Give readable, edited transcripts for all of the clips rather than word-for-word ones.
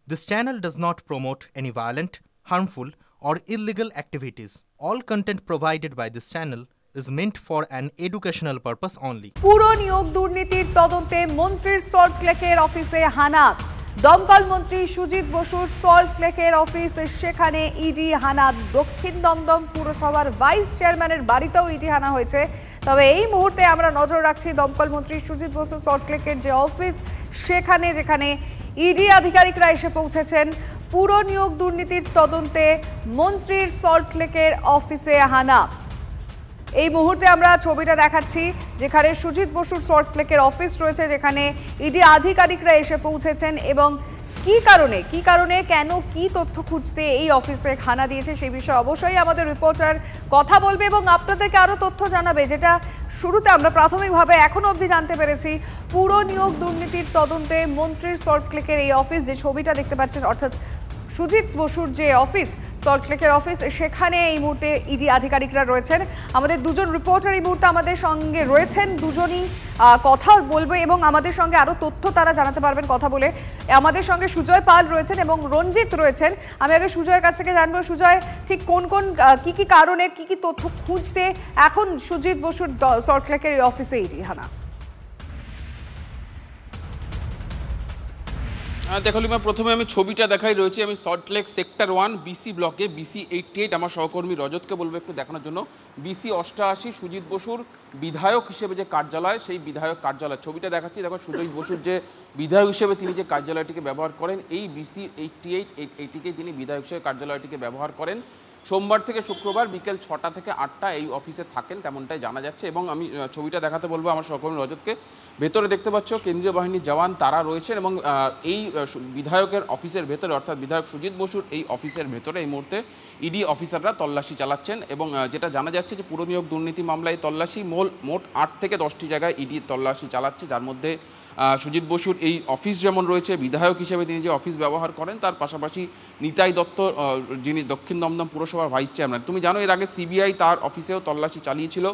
This channel does not promote any violent, harmful, or illegal activities. All content provided by this channel is meant for an educational purpose only. পুরো নিয়োগ দুর্নীতির তদন্তে মন্ত্রীর সল্টলেকের অফিসে হানা। দমকল মন্ত্রী সুজিত বসুর সল্টলেকের অফিস, সেখানে ইডি হানা। দক্ষিণ দমদম পুরসভার ভাইস চেয়ারম্যানের বাড়িতেও ইডি হানা হয়েছে। তবে এই মুহূর্তে আমরা নজর রাখছি দমকল মন্ত্রী সুজিত বসুর সল্টলেকের যে অফিস, সেখানে যেখানে ইডি আধিকারিকরা এসে পৌঁছেছেন। পুরো নিয়োগ দুর্নীতির তদন্তে মন্ত্রীর সল্টলেকের অফিসে হানা। এই মুহূর্তে আমরা ছবিটা দেখাচ্ছি যেখানে সুজিত বসুর সল্টলেকের অফিস রয়েছে, যেখানে ইডি আধিকারিকরা এসে পৌঁছেছেন এবং কি কারণে কেন কি তথ্য খুঁজতে এই অফিসে হানা দিয়েছে সেই বিষয়ে অবশ্যই আমাদের রিপোর্টার কথা বলবে এবং আপনাদেরকে আরও তথ্য জানাবে। যেটা শুরুতে আমরা প্রাথমিকভাবে এখনো অবধি জানতে পেরেছি, পুরো নিয়োগ দুর্নীতির তদন্তে মন্ত্রীর সল্টলেকের এই অফিস, যে ছবিটা দেখতে পাচ্ছেন অর্থাৎ সুজিত বসুর যে অফিস, সল্টলেকের অফিস, সেখানে এই মুহূর্তে ইডি আধিকারিকরা রয়েছেন। আমাদের দুজন রিপোর্টার এই মুহূর্তে আমাদের সঙ্গে রয়েছেন, দুজনই কথা বলবে এবং আমাদের সঙ্গে আরও তথ্য তারা জানাতে পারবেন কথা বলে। আমাদের সঙ্গে সুজয় পাল রয়েছেন এবং রঞ্জিত রয়েছেন। আমি আগে সুজয়ের কাছ থেকে জানবো, সুজয়, ঠিক কোন কি কারণে কি তথ্য খুঁজতে এখন সুজিত বসুর সল্টলেকের এই অফিসে ইডি হানা? দেখো লিমা, প্রথমে আমি ছবিটা দেখাই রয়েছে। আমি সল্টলেক সেক্টর 1 বিসি ব্লকে BC 88 আমার সহকর্মী রজতকে বলবো একটু দেখানোর জন্য। BC 88 সুজিত বসুর বিধায়ক হিসেবে যে কার্যালয়, সেই বিধায়ক কার্যালয় ছবিটা দেখাচ্ছি। দেখো সুজিত বসুর যে বিধায়ক হিসেবে তিনি যে কার্যালয়টিকে ব্যবহার করেন, এই BC 88 এইটিকে তিনি বিধায়ক হিসেবে কার্যালয়টিকে ব্যবহার করেন। সোমবার থেকে শুক্রবার বিকেল 6টা থেকে 8টা এই অফিসে থাকেন, তেমনটাই জানা যাচ্ছে। এবং আমি ছবিটা দেখাতে বলবো আমার সহকর্মী রজতকে। ভেতরে দেখতে পাচ্ছ কেন্দ্রীয় বাহিনীর জওয়ান তারা রয়েছেন এবং এই বিধায়কের অফিসের ভেতরে, অর্থাৎ বিধায়ক সুজিত বসুর এই অফিসের ভেতরে এই মুহূর্তে ইডি অফিসাররা তল্লাশি চালাচ্ছেন। এবং যেটা জানা যাচ্ছে যে পুরো নিয়োগ দুর্নীতি মামলায় তল্লাশি মোট 8 থেকে 10টি জায়গায় ইডি তল্লাশি চালাচ্ছে, যার মধ্যে সুজিত বসুর এই অফিস যেমন রয়েছে, বিধায়ক হিসেবে তিনি যে অফিস ব্যবহার করেন, তার পাশাপাশি নিতাই দত্ত, যিনি দক্ষিণ দমদম পুরসভার ভাইস চেয়ারম্যান। তুমি জানো এর আগে সিবিআই তার অফিসেও তল্লাশি চালিয়েছিল।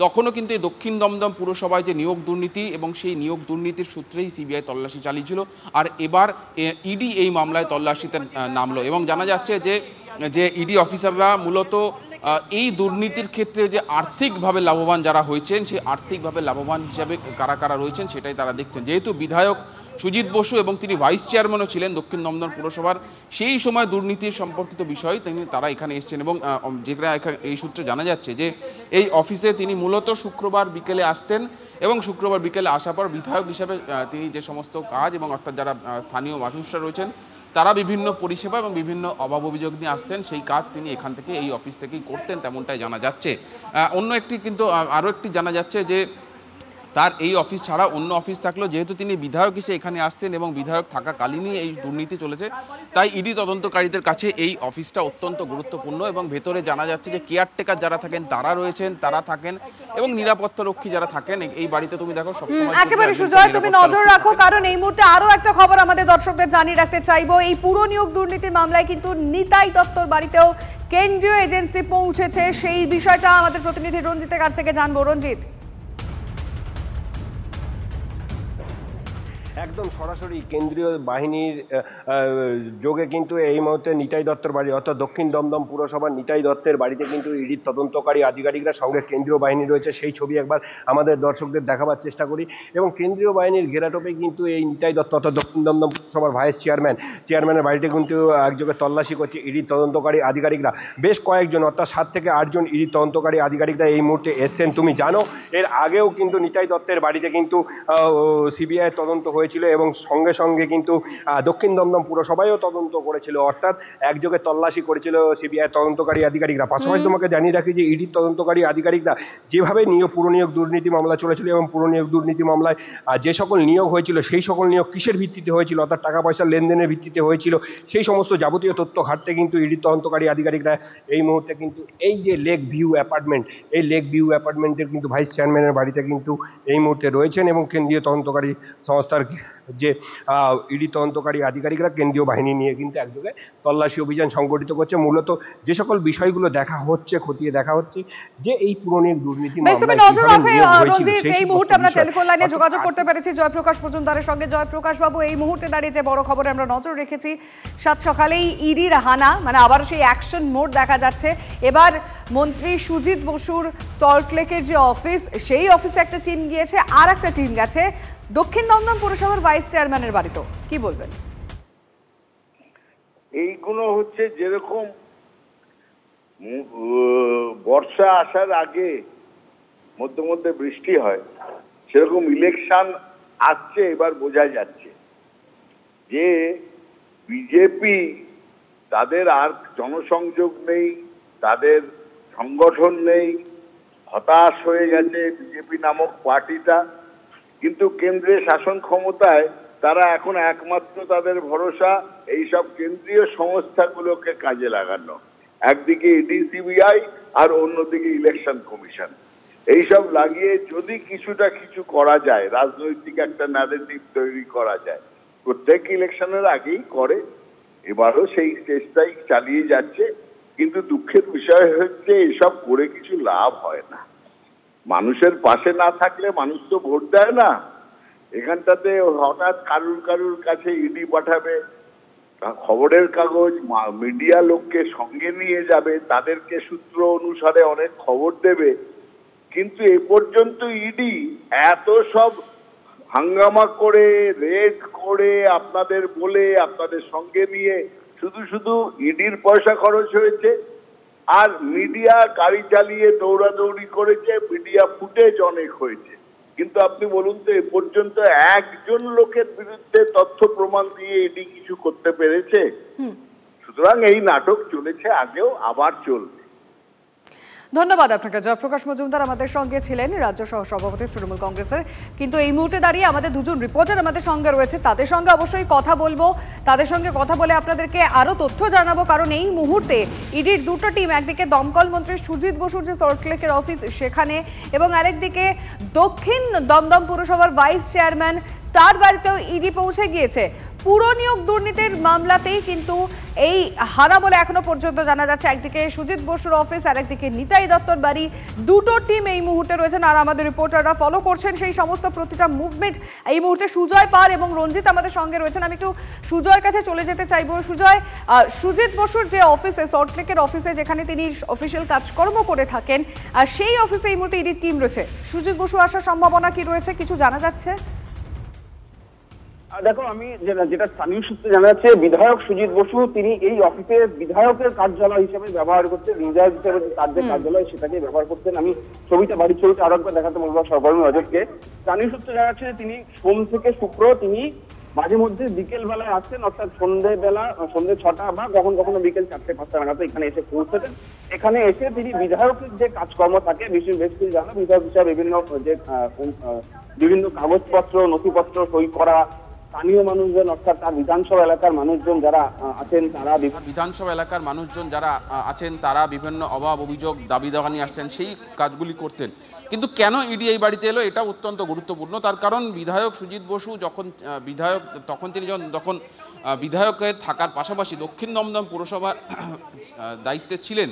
তখনও কিন্তু এই দক্ষিণ দমদম পুরসভায় যে নিয়োগ দুর্নীতি এবং সেই নিয়োগ দুর্নীতির সূত্রেই সিবিআই তল্লাশি চালিয়েছিল। আর এবার ইডি এই মামলায় তল্লাশিতে নামলো এবং জানা যাচ্ছে যে ইডি অফিসাররা মূলত এই দুর্নীতির ক্ষেত্রে যে আর্থিকভাবে লাভবান যারা হয়েছেন, সেই আর্থিকভাবে লাভবান হিসাবে কারা কারা রয়েছেন সেটাই তারা দেখছেন। যেহেতু বিধায়ক সুজিত বসু এবং তিনি ভাইস চেয়ারম্যানও ছিলেন দক্ষিণ দমদম পুরসভার, সেই সময় দুর্নীতির সম্পর্কিত বিষয় তারা এখানে এসছেন। এবং যেটা এই সূত্রে জানা যাচ্ছে যে এই অফিসে তিনি মূলত শুক্রবার বিকেলে আসতেন এবং শুক্রবার বিকেলে আসার পর বিধায়ক হিসাবে তিনি যে সমস্ত কাজ এবং অর্থাৎ যারা স্থানীয় মানুষরা রয়েছেন তারা বিভিন্ন পরিষেবা এবং বিভিন্ন অভাব অভিযোগ নিয়ে আসতেন, সেই কাজ তিনি এখান থেকে এই অফিস থেকেই করতেন, তেমনটাই জানা যাচ্ছে। অন্য একটি কিন্তু আরও একটি জানা যাচ্ছে যে তার এই অফিস ছাড়া অন্য অফিস থাকলেও যেহেতু তিনি বিধায়ক হিসেবে এখানে আসতেন এবং বিধায়ক থাকাকালীনই এই দুর্নীতি চলেছে, তাই ইডি তদন্তকারীদের কাছে এই অফিসটা অত্যন্ত গুরুত্বপূর্ণ। এবং ভেতরে জানা যাচ্ছে যে কেয়ারটেকার যারা থাকেন তারা রয়েছেন, তারা থাকেন এবং নিরাপত্তারক্ষী যারা থাকেন এই বাড়িতে। তুমি দেখো সবসময় একেবারে সুজয়, তুমি নজর রাখো, কারণ এই মুহূর্তে আরো একটা খবর আমাদের দর্শকদের জানিয়ে রাখতে চাইবো। এই পুরো নিয়োগ দুর্নীতির মামলায় কিন্তু নিতাই দত্তর বাড়িতেও কেন্দ্রীয় এজেন্সি পৌঁছেছে। সেই বিষয়টা আমাদের প্রতিনিধি রঞ্জিতের কাছ থেকে জানবো। রঞ্জিত, একদম সরাসরি কেন্দ্রীয় বাহিনীর যোগে কিন্তু এই মুহূর্তে নিতাই দত্তর বাড়ি, অর্থাৎ দক্ষিণ দমদম পুরসভার নিতাই দত্তের বাড়িতে কিন্তু ইডির তদন্তকারী আধিকারিকরা সঙ্গে কেন্দ্রীয় বাহিনী রয়েছে, সেই ছবি একবার আমাদের দর্শকদের দেখাবার চেষ্টা করি। এবং কেন্দ্রীয় বাহিনীর ঘেরাটোপে কিন্তু এই নিতাই দত্ত অর্থাৎ দক্ষিণ দমদম পুরসভার ভাইস চেয়ারম্যানের বাড়িতে কিন্তু একযোগে তল্লাশি করছে ইডির তদন্তকারী আধিকারিকরা। বেশ কয়েকজন অর্থাৎ 7 থেকে 8 জন ইডির তদন্তকারী আধিকারিকরা এই মুহূর্তে এসছেন। তুমি জানো এর আগেও কিন্তু নিতাই দত্তের বাড়িতে কিন্তু সিবিআই তদন্ত হয়েছিল এবং সঙ্গে সঙ্গে কিন্তু দক্ষিণ দমদম পুরসভায়ও তদন্ত করেছিল, অর্থাৎ একযোগে তল্লাশি করেছিল সিবিআই তদন্তকারী আধিকারিকরা। পাশাপাশি তোমাকে জানিয়ে রাখি যে ইডির তদন্তকারী আধিকারিকরা যেভাবে পুরো নিয়োগ দুর্নীতি মামলা চলেছিল এবং পুরো নিয়োগ দুর্নীতি মামলায় যে সকল নিয়োগ হয়েছিল সেই সকল নিয়োগ কিসের ভিত্তিতে হয়েছিল, অর্থাৎ টাকা পয়সার লেনদেনের ভিত্তিতে হয়েছিল, সেই সমস্ত যাবতীয় তথ্য ঘাটতে কিন্তু ইডির তদন্তকারী আধিকারিকরা এই মুহূর্তে কিন্তু এই যে লেক ভিউ অ্যাপার্টমেন্ট, এই লেক ভিউ অ্যাপার্টমেন্টের কিন্তু ভাইস চেয়ারম্যানের বাড়িতে কিন্তু এই মুহূর্তে রয়েছেন এবং কেন্দ্রীয় তদন্তকারী সংস্থার যে ইডি তদন্তকারী আধিকারিকরা কেন্দ্রীয় বাহিনী নিয়ে কিন্তু একযোগে তল্লাশি অভিযান সংগঠিত করছে। মূলত যে সকল বিষয়গুলো দেখা হচ্ছে, খতিয়ে দেখা হচ্ছে যে এই পুরনো দুর্নীতি এই মুহূর্তে আমরা টেলিফোন লাইনে যোগাযোগ করতে পেরেছি জয়প্রকাশ মজুমদারের সঙ্গে। জয়প্রকাশ বাবু, এই মুহূর্তে দাঁড়িয়ে যে বড় খবরে আমরা নজর রেখেছি, সাত সকালেই ইডির হানা, মানে আবারও সেই অ্যাকশন মোড দেখা যাচ্ছে। এবার মন্ত্রী সুজিত বসুর সল্টলেকের যে অফিস, সেই অফিসে একটা টিম গিয়েছে, আর একটা টিম গেছে দক্ষিণ দমদম পুরসভার ভাইস চেয়ারম্যানের বাড়িতেও। কি বলবেন? এইগুলো হচ্ছে যেরকম বর্ষা আসার আগে মধ্যে মধ্যে বৃষ্টি হয়, সেরকম ইলেকশন আসছে। এবার বোঝা যাচ্ছে যে বিজেপি, তাদের আর জনসংযোগ নেই, তাদের সংগঠন নেই, হতাশ হয়ে গেছে বিজেপি নামক পার্টিটা। কিন্তু কেন্দ্রে শাসন ক্ষমতায় তারা এখন একমাত্র তাদের ভরসা এইসব কেন্দ্রীয় সংস্থাগুলোকে কাজে লাগানো। একদিকে ইডি, সিবিআই, আর অন্যদিকে ইলেকশন কমিশন। এইসব লাগিয়ে যদি কিছু করা যায়, রাজনৈতিক একটা ন্যারেটিভ তৈরি করা যায়, প্রত্যেক ইলেকশনের আগেই করে, এবারও সেই চেষ্টাই চালিয়ে যাচ্ছে। কিন্তু দুঃখের বিষয় হচ্ছে এসব করে কিছু লাভ হয় না। মানুষের পাশে না থাকলে মানুষ তো ভোট দেয় না। এখানটাতে হঠাৎ কারুর কাছে ইডি পাঠাবে, খবরের কাগজ, মিডিয়া লোককে সঙ্গে নিয়ে যাবে, তাদেরকে সূত্র অনুসারে অনেক খবর দেবে। কিন্তু এ পর্যন্ত ইডি এত সব হাঙ্গামা করে, রেড করে, আপনাদের বলে, আপনাদের সঙ্গে নিয়ে শুধু ইডির পয়সা খরচ হয়েছে। আর মিডিয়া গাড়ি চালিয়ে দৌড়াদৌড়ি করেছে, মিডিয়া ফুটেজ অনেক হয়েছে। কিন্তু আপনি বলুন তো, এ পর্যন্ত একজন লোকের বিরুদ্ধে তথ্য প্রমাণ দিয়ে ইডি কিছু করতে পেরেছে? সুতরাং এই নাটক চলেছে আগেও, আবার চলবে। ধন্যবাদ আপনাকে। জয়প্রকাশ মজুমদার আমাদের সঙ্গে ছিলেন, রাজ্য সহ সভাপতি তৃণমূল কংগ্রেসের। কিন্তু এই মুহূর্তে দাঁড়িয়ে আমাদের দুজন রিপোর্টার আমাদের সঙ্গে রয়েছে, তাদের সঙ্গে অবশ্যই কথা বলবো, তাদের সঙ্গে কথা বলে আপনাদেরকে আরও তথ্য জানাবো। কারণ এই মুহূর্তে ইডির দুটো টিম, একদিকে দমকল মন্ত্রী সুজিত বসুর যে সল্টলেকের অফিস সেখানে, এবং আরেকদিকে দক্ষিণ দমদম পুরসভার ভাইস চেয়ারম্যান, তার বাড়িতেও ইডি পৌঁছে গিয়েছে। পুরো নিয়োগ দুর্নীতির মামলাতেই কিন্তু এই হানা বলে এখনো পর্যন্ত জানা যাচ্ছে। একদিকে সুজিত বসুর অফিস, আর একদিকে নিতাই দত্তর বাড়ি। দুটো টিম এই মুহূর্তে রয়েছেন, আর আমাদের রিপোর্টাররা ফলো করছেন সেই সমস্ত প্রতিটা মুভমেন্ট। এই মুহূর্তে সুজয় পাল এবং রঞ্জিত আমাদের সঙ্গে রয়েছেন। আমি একটু সুজয়ের কাছে চলে যেতে চাইবো। সুজয়, সুজিত বসুর যে অফিসে, সল্টলেকের অফিসে, যেখানে তিনি অফিসিয়াল কাজকর্ম করে থাকেন, সেই অফিসে এই মুহূর্তে ইডির টিম রয়েছে। সুজিত বসু আসার সম্ভাবনা কি রয়েছে, কিছু জানা যাচ্ছে? দেখো, আমি যেটা স্থানীয় সূত্রে জানা যাচ্ছে, বিধায়ক সুজিত বসু তিনি এই অফিসে বিধায়কের কার্যালয় হিসেবে ব্যবহার করতেন। বিধায়ক হিসেবে তার যে কার্যালয় সেটাকে ব্যবহার করতেন। আমি বাড়ির ছবিটা আরো একবার দেখাতে বলবো সরবরাহ নজরকে। স্থানীয় সূত্রে জানা যাচ্ছে তিনি সোম থেকে শুক্র তিনি মাঝে মধ্যে বিকেল বেলায় আসতেন, অর্থাৎ সন্ধ্যে 6টা বা কখনো বিকেল 4-5টা নাগাদ এখানে এসে পৌঁছতেন। এখানে এসে তিনি বিধায়কের যে কাজকর্ম থাকে, বেশ কিছু জানা, বিধায়ক হিসাবে বিভিন্ন কাগজপত্র, নথিপত্র সই করা, স্থানীয় মানুষজন, অর্থাৎ তার বিধানসভা এলাকার মানুষজন যারা আছেন তারা বিভিন্ন অভাব, অভিযোগ, দাবি দাওয়া নিয়ে আসছেন, সেই কাজগুলি করতেন। কিন্তু কেন ইডি এই বাড়িতে এলো, এটা অত্যন্ত গুরুত্বপূর্ণ। তার কারণ বিধায়ক সুজিত বসু যখন বিধায়কে থাকার পাশাপাশি দক্ষিণ দমদম পুরসভার দায়িত্বে ছিলেন,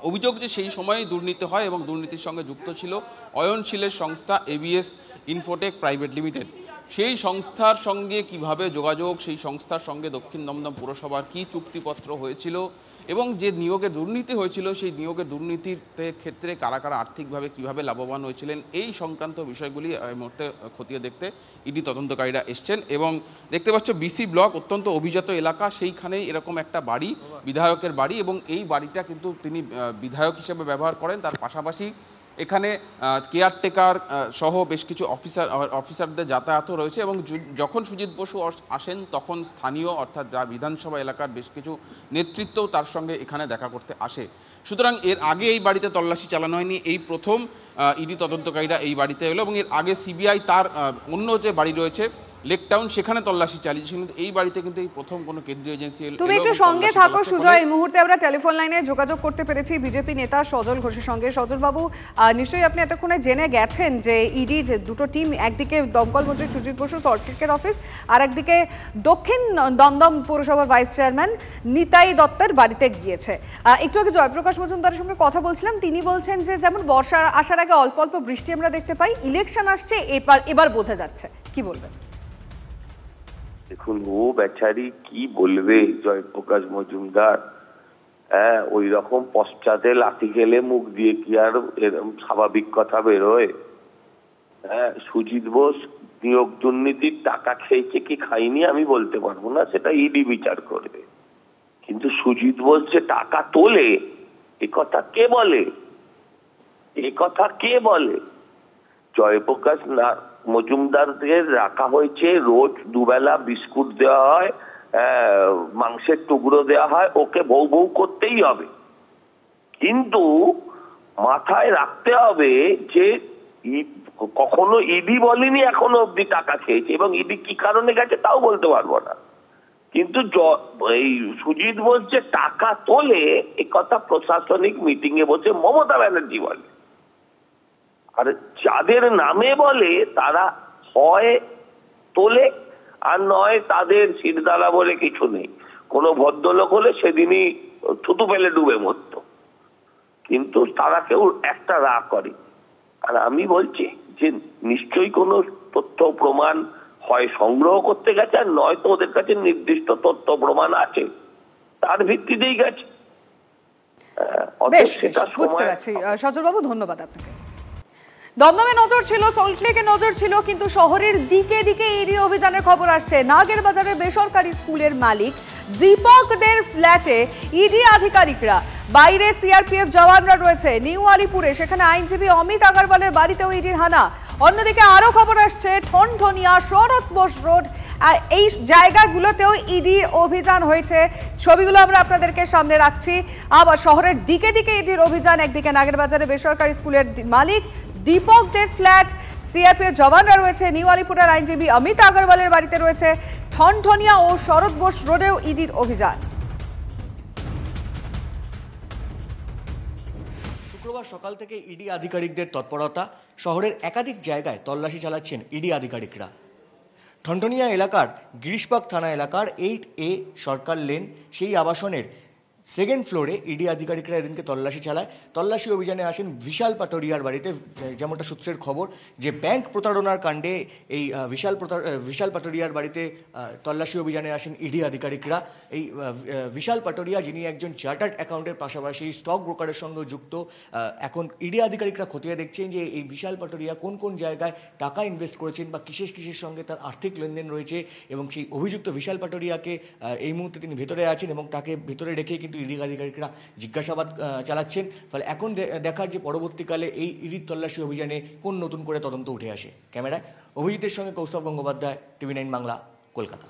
অভিযোগ যে সেই সময়ে দুর্নীতি হয় এবং দুর্নীতির সঙ্গে যুক্ত ছিল অয়নশীলের সংস্থা এবিএস ইনফোটেক প্রাইভেট লিমিটেড। সেই সংস্থার সঙ্গে কিভাবে যোগাযোগ, সেই সংস্থার সঙ্গে দক্ষিণ দমদম পুরসভার কী চুক্তিপত্র হয়েছিল, এবং যে নিয়োগের দুর্নীতি হয়েছিল সেই নিয়োগের দুর্নীতির ক্ষেত্রে কারা কারা আর্থিকভাবে কিভাবে লাভবান হয়েছিলেন, এই সংক্রান্ত বিষয়গুলি এই মুহূর্তে খতিয়ে দেখতে ইডি তদন্তকারীরা এসছেন। এবং দেখতে পাচ্ছ বিসি ব্লক অত্যন্ত অভিজাত এলাকা, সেইখানেই এরকম একটা বাড়ি, বিধায়কের বাড়ি, এবং এই বাড়িটা কিন্তু তিনি বিধায়ক হিসেবে ব্যবহার করেন। তার পাশাপাশি এখানে কেয়ারটেকার সহ বেশ কিছু অফিসারদের যাতায়াতও রয়েছে। এবং যখন সুজিত বসু আসেন তখন স্থানীয়, অর্থাৎ বিধানসভা এলাকার বেশ কিছু নেতৃত্বও তার সঙ্গে এখানে দেখা করতে আসে। সুতরাং এর আগে এই বাড়িতে তল্লাশি চালানো হয়নি, এই প্রথম ইডি তদন্তকারীরা এই বাড়িতে এলো। এবং এর আগে সিবিআই তার অন্য যে বাড়ি রয়েছে লেক টাউন, সেখানে তল্লাশি চালিয়েছে। কিন্তু এই বাড়িতে কিন্তু এই প্রথম কোনো কেন্দ্রীয় এজেন্সি তুমি একটু সঙ্গে থাকো সুজয়। এই মুহূর্তে আমরা টেলিফোন লাইনে যোগাযোগ করতে পেরেছি বিজেপি নেতা সজল ঘোষের সঙ্গে। সজল বাবু, নিশ্চয়ই আপনি এতক্ষণে জেনে গেছেন যে ইডির দুটো টিম, একদিকে দমকল মন্ত্রী সুজিত বসু সল্টলেকের অফিস, আর একদিকে দক্ষিণ দমদম পৌরসভার ভাইস চেয়ারম্যান নিতাই দত্তের বাড়িতে গিয়েছে। একটু আগে জয়প্রকাশ মজুমদারের সঙ্গে কথা বলছিলাম, তিনি বলছেন যে যেমন বর্ষা আসার আগে অল্প অল্প বৃষ্টি আমরা দেখতে পাই, ইলেকশন আসছে এবার বোঝা যাচ্ছে, কি বলবেন? দেখুন, ও বেচারি কি বলবে জয়প্রকাশ মজুমদার, হ্যাঁ, ওই রকম পশ্চাতে লাথি খেলে মুখ দিয়ে কি আর এরকম স্বাভাবিক কথা বেরোয়? হ্যাঁ, সুজিত বোস নিয়োগ দুর্নীতির টাকা খেয়েছে কি খাইনি আমি বলতে পারবো না, সেটা ইডি বিচার করবে। কিন্তু সুজিত বোস যে টাকা তোলে এ কথা কে বলে? এ কথা কে বলে? জয়প্রকাশ মজুমদারদের রাখা হয়েছে, রোজ দুবেলা বিস্কুট দেওয়া হয়, মাংসের টুকরো দেওয়া হয়, ওকে বউ বউ করতেই হবে। কিন্তু মাথায় রাখতে হবে যে কখনো ইডি বলেনি এখনো অব্দি টাকা খেয়েছে, এবং ইডি কি কারণে গেছে তাও বলতে পারবো না। কিন্তু এই সুজিত বোস যে টাকা তোলে এ কথা প্রশাসনিক মিটিং এ বসে মমতা ব্যানার্জি বলে। আর যাদের নামে বলে তারা হয় তোলে আর নয় তাদের শিরদাঁড়া বলে কিছু নেই। কোনো ভদ্রলোক হলে সেদিনই থুতু ফেলে ডুবে মরত, কিন্তু তারা কেউ একটা রাগ করে। আর আমি বলছি যে নিশ্চয়ই কোনো তথ্য প্রমাণ হয় সংগ্রহ করতে গেছে, আর নয়তো ওদের কাছে নির্দিষ্ট তথ্য প্রমাণ আছে, তার ভিত্তিতেই গেছে। বুঝতে পারছি। সজল বাবু, ধন্যবাদ আপনাকে। দমদমে নজর ছিল, সল্টলেকে নজর ছিল, কিন্তু শহরের দিকে দিকে ইডি অভিযানের খবর আসছে। নাগের বাজারে বেসরকারি স্কুলের মালিক দীপকদের ফ্ল্যাটে ইডি আধিকারিকরা, বাইরে সিআরপিএফ জওয়ানরা রয়েছে। নিউ আলিপুরে সেখানে আইনজীবী অমিত আগরওয়ালের বাড়িতেও ইডির হানা। অন্যদিকে আরো খবর আসছে ঠনঠনিয়া, শরৎ বোস রোড, এই জায়গাগুলোতেও ইডির অভিযান হয়েছে। ছবিগুলো আমরা আপনাদেরকে সামনে রাখছি। আবার শহরের দিকে দিকে ইডির অভিযান। একদিকে নাগের বাজারে বেসরকারি স্কুলের মালিক দীপকদের ফ্ল্যাট, সিআরপিএফ জওয়ানরা রয়েছে। নিউ আলিপুরের আইনজীবী অমিত আগরওয়ালের বাড়িতে রয়েছে। ঠনঠনিয়া ও শরৎ বোস রোডেও ইডির অভিযান। শুক্রবার সকাল থেকে ইডি আধিকারিকদের তৎপরতা, শহরের একাধিক জায়গায় তল্লাশি চালাচ্ছেন ইডি আধিকারিকরা। ঠনঠনিয়া এলাকার গিরিশবাগ থানা এলাকার 8A সরকার লেন সেই আবাসনের সেকেন্ড ফ্লোরে ইডি আধিকারিকরা এদিনকে তল্লাশি চালায়। তল্লাশি অভিযানে আসেন বিশাল পাটোরিয়ার বাড়িতে। যেমনটা সূত্রের খবর যে ব্যাংক প্রতারণার কাণ্ডে এই বিশাল পাটোরিয়ার বাড়িতে তল্লাশি অভিযানে আসেন ইডি আধিকারিকরা। এই বিশাল পাটোরিয়া, যিনি একজন চার্টার্ড অ্যাকাউন্টের পাশাপাশি স্টক ব্রোকারের সঙ্গে যুক্ত, এখন ইডি আধিকারিকরা খতিয়ে দেখছেন যে এই বিশাল পাটোরিয়া কোন কোন জায়গায় টাকা ইনভেস্ট করেছেন বা কিসের সঙ্গে তার আর্থিক লেনদেন রয়েছে, এবং সেই অভিযুক্ত বিশাল পাটোরিয়াকে এই মুহূর্তে তিনি ভেতরে আছেন এবং তাকে ভেতরে রেখেই কিন্তু ইডি আধিকারিকরা জিজ্ঞাসাবাদ চালাচ্ছেন। ফলে এখন দেখার যে পরবর্তীকালে এই ইডির তল্লাশি অভিযানে কোন নতুন করে তদন্ত উঠে আসে। ক্যামেরায় অভিজিতের সঙ্গে কৌস্তব গঙ্গোপাধ্যায়, TV9 বাংলা, কলকাতা।